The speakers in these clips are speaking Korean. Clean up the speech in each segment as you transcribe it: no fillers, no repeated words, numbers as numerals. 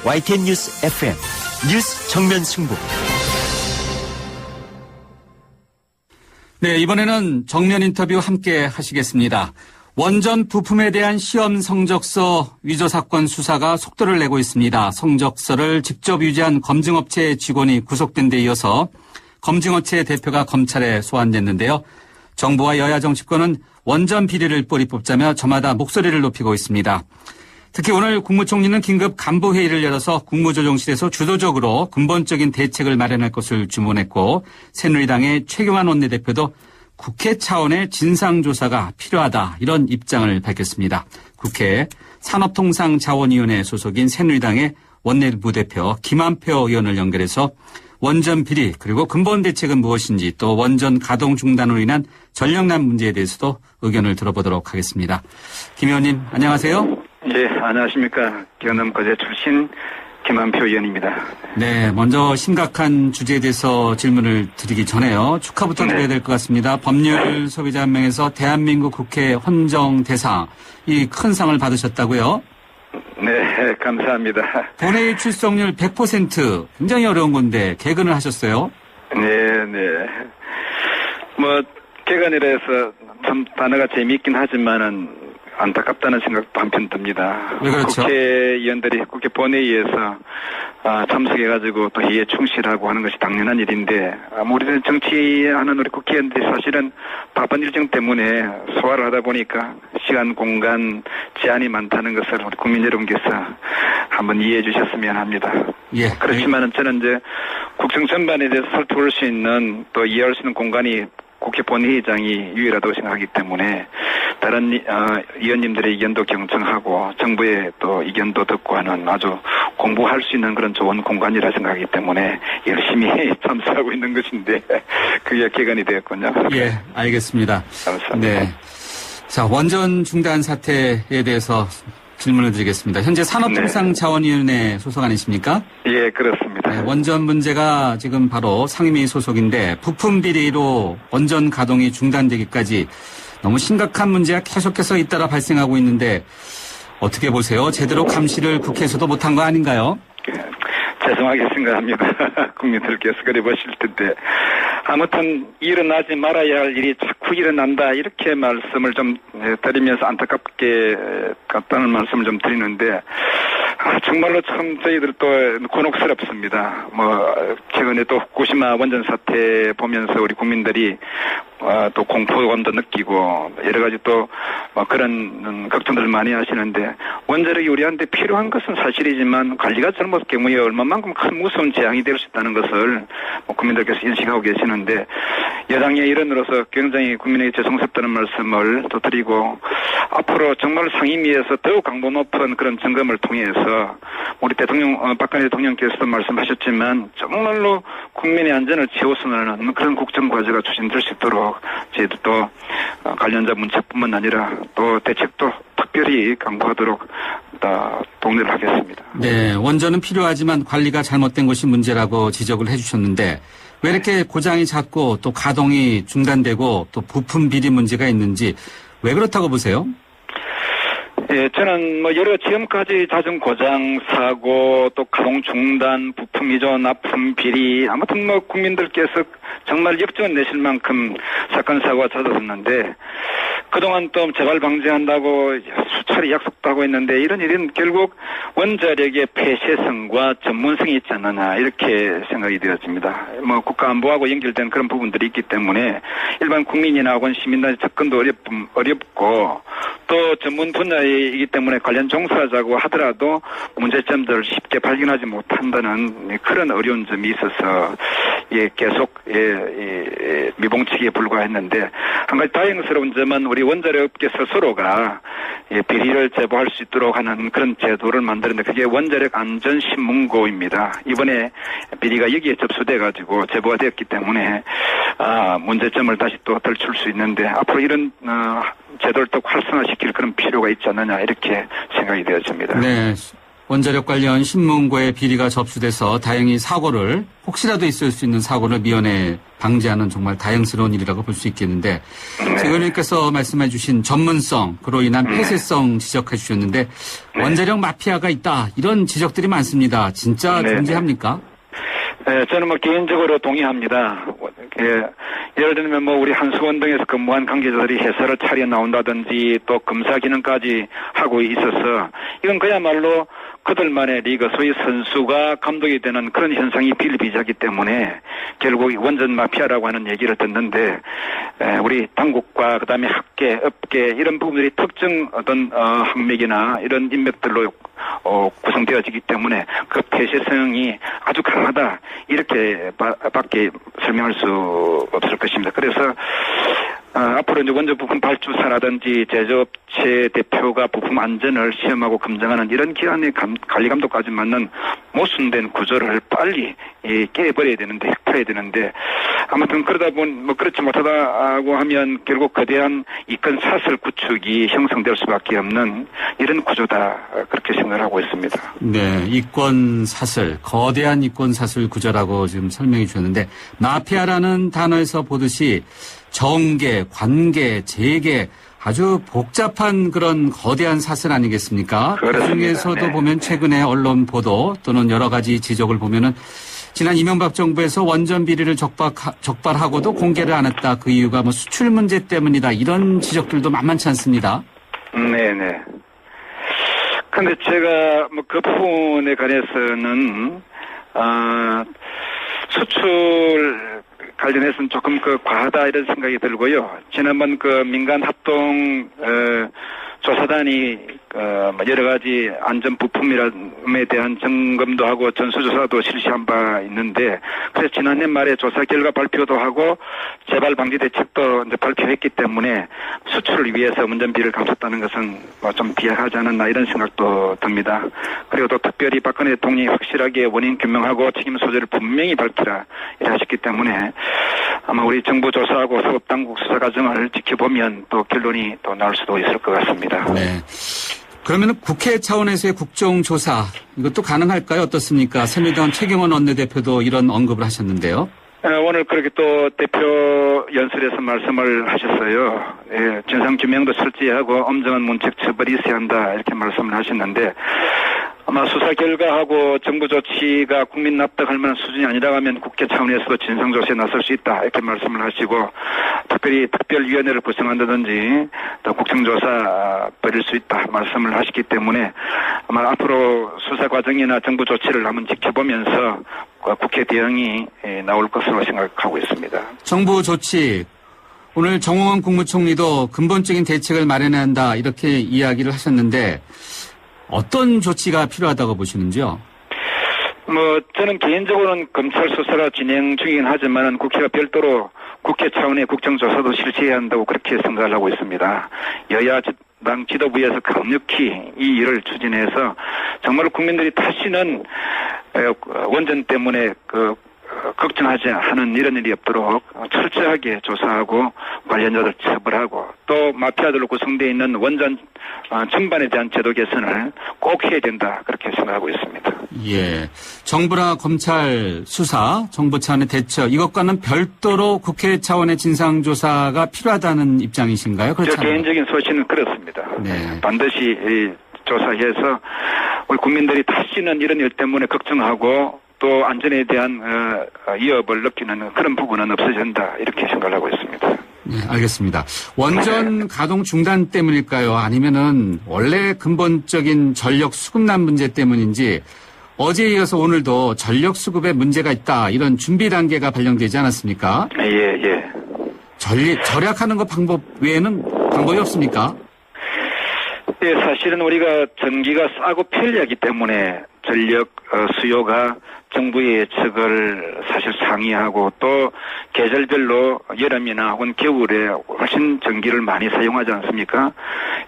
YTN 뉴스 FM 뉴스 정면 승부. 네, 이번에는 정면 인터뷰 함께 하시겠습니다. 원전 부품에 대한 시험 성적서 위조 사건 수사가 속도를 내고 있습니다. 성적서를 직접 유지한 검증업체 직원이 구속된 데 이어서 검증업체 대표가 검찰에 소환됐는데요. 정부와 여야 정치권은 원전 비리를 뿌리 뽑자며 저마다 목소리를 높이고 있습니다. 특히 오늘 국무총리는 긴급 간부회의를 열어서 국무조정실에서 주도적으로 근본적인 대책을 마련할 것을 주문했고, 새누리당의 최경환 원내대표도 국회 차원의 진상조사가 필요하다, 이런 입장을 밝혔습니다. 국회 산업통상자원위원회 소속인 새누리당의 원내부대표 김한표 의원을 연결해서 원전 비리 그리고 근본 대책은 무엇인지, 또 원전 가동 중단으로 인한 전력난 문제에 대해서도 의견을 들어보도록 하겠습니다. 김 의원님, 안녕하세요. 네, 안녕하십니까. 경남거제 출신 김한표 의원입니다. 네, 먼저 심각한 주제에 대해서 질문을 드리기 전에요. 축하부터 드려야 될 것 같습니다. 법률 소비자 연맹에서 대한민국 국회 헌정 대상, 이 큰 상을 받으셨다고요? 네, 감사합니다. 본회의 출석률 100%, 굉장히 어려운 건데 개근을 하셨어요? 네. 개근이라 해서 참 단어가 재미있긴 하지만은 안타깝다는 생각도 한편 듭니다. 왜 그렇죠? 국회의원들이 국회 본회의에서 참석해가지고 또 회의에 충실하고 하는 것이 당연한 일인데, 우리는 정치하는 우리 국회의원들이 사실은 바쁜 일정 때문에 소화를 하다 보니까 시간, 공간 제한이 많다는 것을 우리 국민 여러분께서 한번 이해해 주셨으면 합니다. 예. 그렇지만은 저는 이제 국정 전반에 대해서 설득할 수 있는, 또 이해할 수 있는 공간이 국회 본회의장이 유일하다고 생각하기 때문에 다른 의원님들의 의견도 경청하고 정부의 또 의견도 듣고 하는 아주 공부할 수 있는 그런 좋은 공간이라 생각하기 때문에 열심히 참석하고 있는 것인데 그게 개관이 되었군요. 예, 알겠습니다. 감사합니다. 네. 자, 원전 중단 사태에 대해서 질문을 드리겠습니다. 현재 산업통상자원위원회 소속 아니십니까? 예, 그렇습니다. 네, 원전 문제가 지금 바로 상임위 소속인데 부품 비리로 원전 가동이 중단되기까지 너무 심각한 문제가 계속해서 잇따라 발생하고 있는데 어떻게 보세요? 제대로 감시를 국회에서도 못한 거 아닌가요? 죄송하게 생각합니다. 국민들께서 그래 보실 텐데, 아무튼 일어나지 말아야 할 일이 자꾸 일어난다, 이렇게 말씀을 좀 드리면서 안타깝게 같다는 말씀을 좀 드리는데, 정말로 참 저희들도 곤혹스럽습니다. 최근에 또 후쿠시마 원전 사태 보면서 우리 국민들이 또 공포감도 느끼고 여러 가지 또 그런 걱정들을 많이 하시는데, 원자력이 우리한테 필요한 것은 사실이지만 관리가 잘못된 경우에 얼마만큼 큰 무서운 재앙이 될 수 있다는 것을 국민들께서 인식하고 계시는데, 여당의 일원으로서 굉장히 국민에게 죄송스럽다는 말씀을 또 드리고, 앞으로 정말 상임위에서 더욱 강도 높은 그런 점검을 통해서 우리 박근혜 대통령께서도 말씀하셨지만 정말로 국민의 안전을 최우선하는 그런 국정과제가 추진될 수 있도록 저희도 관련자 문책뿐만 아니라 또 대책도 특별히 강구하도록 독려를 하겠습니다. 네, 원전은 필요하지만 관리가 잘못된 것이 문제라고 지적을 해주셨는데, 왜 이렇게 고장이 잦고 또 가동이 중단되고 또 부품 비리 문제가 있는지, 왜 그렇다고 보세요? 예, 저는 여러 지금까지 잦은 고장 사고, 또 가동 중단, 부품 이전, 납품 비리, 아무튼 국민들께서 정말 역정을 내실 만큼 사건 사고가 잦았었는데, 그동안 또 재발 방지한다고 수차례 약속도 하고 있는데, 이런 일은 결국 원자력의 폐쇄성과 전문성이 있지 않느냐, 이렇게 생각이 되었습니다. 국가안보하고 연결된 그런 부분들이 있기 때문에 일반 국민이나 혹은 시민단의 접근도 어렵고, 또 전문 분야이기 때문에 관련 종사자고 하더라도 문제점들을 쉽게 발견하지 못한다는 그런 어려운 점이 있어서 계속 미봉치기에 불과했는데, 한 가지 다행스러운 점은 우리 원자력업계 스스로가 비리를 제보할 수 있도록 하는 그런 제도를 만드는데, 그게 원자력 안전신문고입니다. 이번에 비리가 여기에 접수돼가지고 제보가 되었기 때문에 문제점을 다시 또 덜출 수 있는데, 앞으로 이런 제도를 또 활성화시킬 그런 필요가 있지 않느냐, 이렇게 생각이 되어집니다. 네. 원자력 관련 신문고의 비리가 접수돼서 다행히 사고를 혹시라도 있을 수 있는 사고를 미연에 방지하는 정말 다행스러운 일이라고 볼 수 있겠는데 제 의원님께서 말씀해 주신 전문성 그로 인한 폐쇄성 지적해 주셨는데 원자력 마피아가 있다 이런 지적들이 많습니다. 진짜 존재합니까? 네, 저는 개인적으로 동의합니다. 예를 들면 우리 한수원 등에서 근무한 관계자들이 회사를 차려 나온다든지 또 검사 기능까지 하고 있어서 이건 그야말로 그들만의 리그, 소위 선수가 감독이 되는 그런 현상이 비일비재하기 때문에 결국 원전 마피아라고 하는 얘기를 듣는데 우리 당국과 그다음에 학계, 업계 이런 부분들이 특정 어떤 학맥이나 이런 인맥들로 구성되어지기 때문에 그 폐쇄성이 아주 강하다 이렇게 밖에 설명할 수 없을 것입니다. 그래서 앞으로 이제 원전 부품 발주사라든지 제조업체 대표가 부품 안전을 시험하고 검증하는 이런 기관의 관리 감독까지 맞는 모순된 구조를 빨리 깨버려야 되는데 획파해야 되는데 아무튼 그러다 보면 그렇지 못하다고 하면 결국 거대한 이권 사슬 구축이 형성될 수밖에 없는 이런 구조다 그렇게 생각을 하고 있습니다. 네, 이권 사슬, 거대한 이권 사슬 구조라고 지금 설명해 주셨는데 마피아라는 단어에서 보듯이 정계, 관계, 재계 아주 복잡한 그런 거대한 사슬 아니겠습니까? 그렇습니다. 그중에서도 네. 보면 최근에 언론 보도 또는 여러 가지 지적을 보면은 지난 이명박 정부에서 원전 비리를 적발하고도 공개를 안 했다. 그 이유가 수출 문제 때문이다. 이런 지적들도 만만치 않습니다. 네네. 근데 제가 그 부분에 관해서는 수출 관련해서는 조금 과하다 이런 생각이 들고요. 지난번 민간 합동 조사단이 여러 가지 안전 부품에 대한 점검도 하고 전수조사도 실시한 바 있는데 그래서 지난해 말에 조사 결과 발표도 하고 재발 방지 대책도 이제 발표했기 때문에 수출을 위해서 원전비를 감췄다는 것은 좀 비약하지 않았나 이런 생각도 듭니다. 그리고 또 특별히 박근혜 대통령이 확실하게 원인 규명하고 책임 소재를 분명히 밝히라 이래 하셨기 때문에 아마 우리 정부 조사하고 소급당국 수사 과정을 지켜보면 또 결론이 또 나올 수도 있을 것 같습니다. 네. 그러면 국회 차원에서의 국정조사 이것도 가능할까요? 어떻습니까? 새누리당 최경원 원내대표도 이런 언급을 하셨는데요. 오늘 그렇게 또 대표 연설에서 말씀을 하셨어요. 예, 진상규명도 철저히 하고 엄정한 문책 처벌이 있어야 한다 이렇게 말씀을 하셨는데 아마 수사 결과하고 정부 조치가 국민 납득할 만한 수준이 아니라고 하면 국회 차원에서도 진상조사에 나설 수 있다 이렇게 말씀을 하시고 특별히 특별위원회를 구성한다든지 또 국정조사 벌일 수 있다 말씀을 하시기 때문에 아마 앞으로 수사 과정이나 정부 조치를 한번 지켜보면서 국회 대응이 나올 것으로 생각하고 있습니다. 정부 조치 오늘 정홍원 국무총리도 근본적인 대책을 마련해야 한다 이렇게 이야기를 하셨는데 어떤 조치가 필요하다고 보시는지요? 저는 개인적으로는 검찰 수사가 진행 중이긴 하지만 국회가 별도로 국회 차원의 국정조사도 실시해야 한다고 그렇게 생각을 하고 있습니다. 여야당 지도부에서 강력히 이 일을 추진해서 정말 국민들이 다시는 원전 때문에 걱정하지 않은 이런 일이 없도록 철저하게 조사하고 관련자들 처벌하고 또 마피아들로 구성되어 있는 원전 전반에 대한 제도 개선을 꼭 해야 된다 그렇게 생각하고 있습니다. 예, 정부나 검찰 수사, 정부 차원의 대처 이것과는 별도로 국회 차원의 진상조사가 필요하다는 입장이신가요? 그렇지 저 개인적인 소신은 그렇습니다. 네. 반드시 조사해서 우리 국민들이 다시는 이런 일 때문에 걱정하고 또 안전에 대한 위협을 느끼는 그런 부분은 없어진다 이렇게 생각을 하고 있습니다. 네, 알겠습니다. 원전 가동 중단 때문일까요? 아니면은 원래 근본적인 전력 수급난 문제 때문인지 어제에 이어서 오늘도 전력 수급에 문제가 있다 이런 준비 단계가 발령되지 않았습니까? 예. 절약하는 것 방법 외에는 방법이 없습니까? 예, 사실은 우리가 전기가 싸고 편리하기 때문에 전력 수요가 정부의 예측을 사실 상회하고 또 계절별로 여름이나 혹은 겨울에 훨씬 전기를 많이 사용하지 않습니까?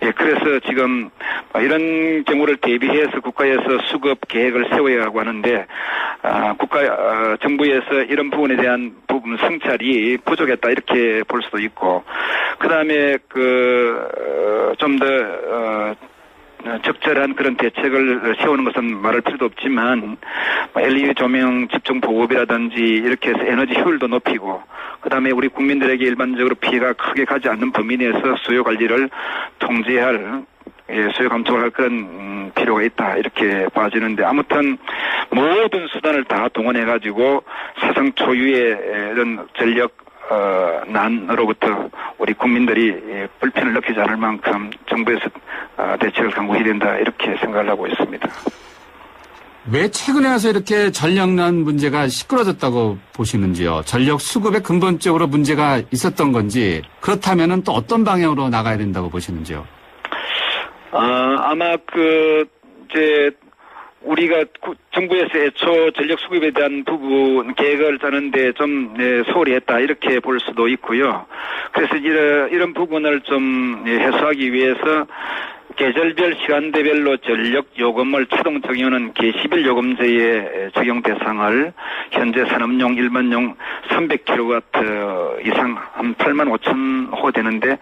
예, 그래서 지금 이런 경우를 대비해서 국가에서 수급 계획을 세워야 하고 하는데 정부에서 이런 부분에 대한 부분 성찰이 부족했다 이렇게 볼 수도 있고 그다음에 좀 더 적절한 그런 대책을 세우는 것은 말할 필요도 없지만 LED 조명 집중 보급이라든지 이렇게 해서 에너지 효율도 높이고 그다음에 우리 국민들에게 일반적으로 피해가 크게 가지 않는 범위 내에서 수요 관리를 통제할 수요 감축을 할 그런 필요가 있다 이렇게 봐지는데 아무튼 모든 수단을 다 동원해가지고 사상 초유의 이런 전력 난으로부터 우리 국민들이 불편을 느끼지 않을 만큼 정부에서 대책을 강구해야 된다 이렇게 생각을 하고 있습니다. 왜 최근에 와서 이렇게 전력난 문제가 시끄러졌다고 보시는지요? 전력 수급에 근본적으로 문제가 있었던 건지 그렇다면은 또 어떤 방향으로 나가야 된다고 보시는지요? 아마 우리가 정부에서 애초 전력 수급에 대한 부분 계획을 짜는데 좀 소홀히 했다 이렇게 볼 수도 있고요. 그래서 이런 부분을 좀 해소하기 위해서 계절별 시간대별로 전력 요금을 자동 적용하는 개시별 요금제의 적용 대상을 현재 산업용 일반용 300kW 이상 한 8만 5천 호 되는데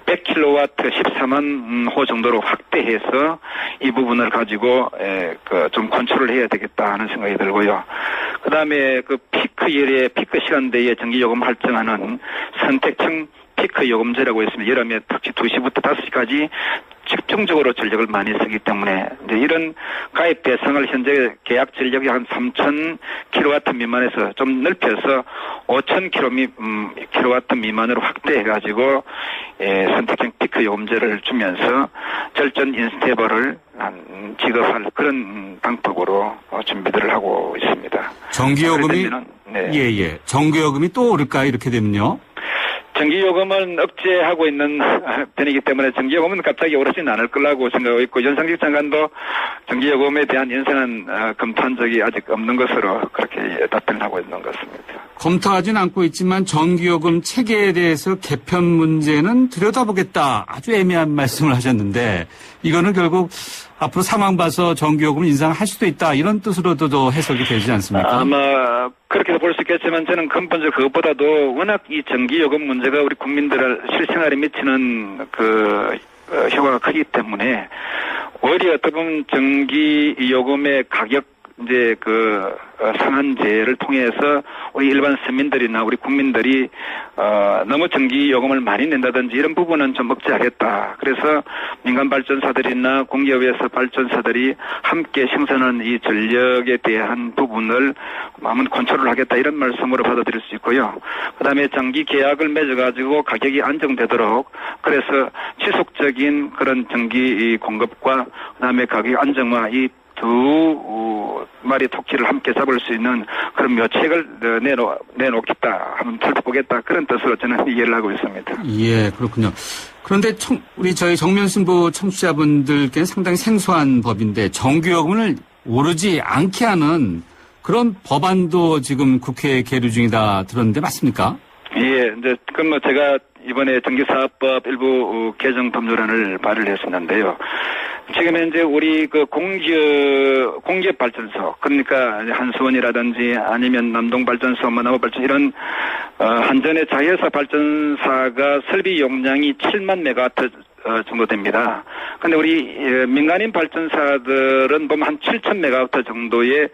100kW 14만 호 정도로 확대해서 이 부분을 가지고 좀 컨트롤 해야 되겠다 하는 생각이 들고요. 그다음에 피크 시간대에 전기 요금 할증하는 선택형 피크 요금제라고 있습니다. 여름에 특히 2시부터 5시까지 집중적으로 전력을 많이 쓰기 때문에 이제 이런 가입 대상을 현재 계약 전력이 한 3,000kW 미만에서 좀 넓혀서 5,000kW 미만으로 확대해가지고 선택형 피크 요금제를 주면서 절전 인스테이블을 지급할 그런 방법으로 준비들을 하고 있습니다. 전기요금이 예예 전기요금이 또 오를까 이렇게 되면요? 전기요금은 억제하고 있는 편이기 때문에 전기요금은 갑자기 오르지는 않을 거라고 생각하고 있고 윤상직 장관도 전기요금에 대한 인상은 검토한 적이 아직 없는 것으로 그렇게 답변하고 있는 것 같습니다. 검토하진 않고 있지만 전기요금 체계에 대해서 개편 문제는 들여다보겠다. 아주 애매한 말씀을 하셨는데 이거는 결국 앞으로 상황 봐서 전기요금을 인상할 수도 있다. 이런 뜻으로도 해석이 되지 않습니까? 아마 그렇게도 볼 수 있겠지만 저는 근본적으로 그것보다도 워낙 이 전기요금 문제가 우리 국민들 실생활에 미치는 효과가 크기 때문에 오히려 어떻게 보면 전기요금의 가격 상한제를 통해서 우리 일반 서민들이나 우리 국민들이 너무 전기요금을 많이 낸다든지 이런 부분은 좀 억제하겠다. 그래서 민간 발전사들이나 공기업에서 발전사들이 함께 생산하는 이 전력에 대한 부분을 한번 컨트롤 하겠다 이런 말씀으로 받아들일 수 있고요. 그다음에 장기 계약을 맺어가지고 가격이 안정되도록 그래서 지속적인 그런 전기 공급과 그다음에 가격 안정화 이 두 마리 토끼를 함께 잡을 수 있는 그런 묘책을 내놓겠다, 한번 살펴보겠다 그런 뜻으로 저는 이해를 하고 있습니다. 예, 그렇군요. 그런데 저희 정면신부 청취자분들께는 상당히 생소한 법인데 전기요금을 오르지 않게 하는 그런 법안도 지금 국회에 계류 중이다 들었는데 맞습니까? 예, 이제 그럼 제가 이번에 전기사업법 일부 개정 법률안을 발의를 했었는데요. 지금 현재 우리 공기업 발전소, 그러니까 한수원이라든지 아니면 남동발전소, 머나무발전소 이런 한전의 자회사 발전사가 설비 용량이 7만 메가와트 정도 됩니다. 근데 우리 민간인 발전사들은 보면 한 7천 메가와트 정도의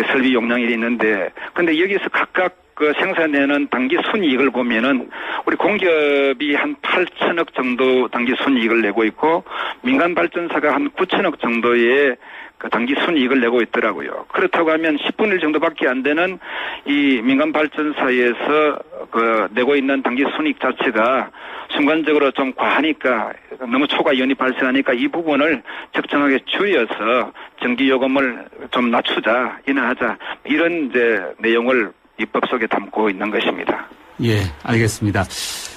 설비 용량이 있는데, 근데 여기서 각각 생산되는 단기 순이익을 보면은 우리 공기업이 한 8천억 정도 단기 순이익을 내고 있고 민간 발전사가 한 9천억 정도의 단기 순이익을 내고 있더라고요. 그렇다고 하면 10분의 1 정도밖에 안 되는 이 민간 발전사에서 내고 있는 단기 순이익 자체가 순간적으로 좀 과하니까 너무 초과이온이 발생하니까 이 부분을 적정하게 줄여서 전기요금을 좀 낮추자, 인하하자 이런 이제 내용을 입법 속에 담고 있는 것입니다. 예, 알겠습니다.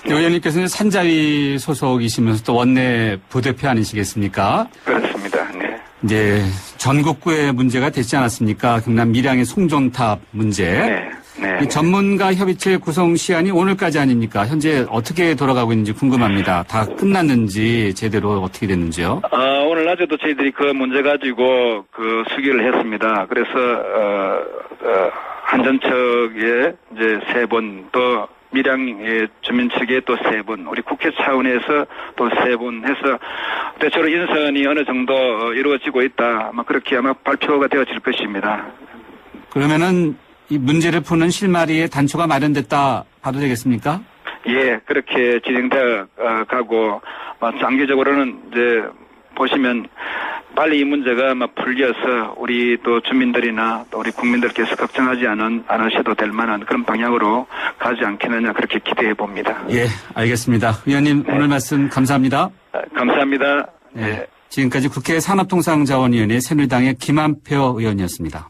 의원님께서는 산자위 소속이시면서 또 원내 부대표 아니시겠습니까? 그렇습니다. 네. 이제 전국구의 문제가 됐지 않았습니까? 경남 밀양의 송전탑 문제. 네. 네. 전문가 협의체 구성 시한이 오늘까지 아닙니까? 현재 어떻게 돌아가고 있는지 궁금합니다. 다 끝났는지 제대로 어떻게 됐는지요? 오늘 낮에도 저희들이 그 문제 가지고 수기를 했습니다. 그래서 한전 측에 이제 3번 또 밀양 주민 측에 또 3분, 우리 국회 차원에서 또 3분 해서 대체로 인선이 어느 정도 이루어지고 있다. 아마 그렇게 아마 발표가 되어질 것입니다. 그러면은 이 문제를 푸는 실마리의 단초가 마련됐다 봐도 되겠습니까? 예, 그렇게 진행되어 가고 장기적으로는 이제 보시면 빨리 이 문제가 풀려서 우리 또 주민들이나 또 우리 국민들께서 걱정하지 않으셔도 될 만한 그런 방향으로 가지 않겠느냐 그렇게 기대해 봅니다. 예, 알겠습니다. 의원님 오늘 말씀 감사합니다. 감사합니다. 네. 지금까지 국회 산업통상자원위원회 새누리당의 김한표 의원이었습니다.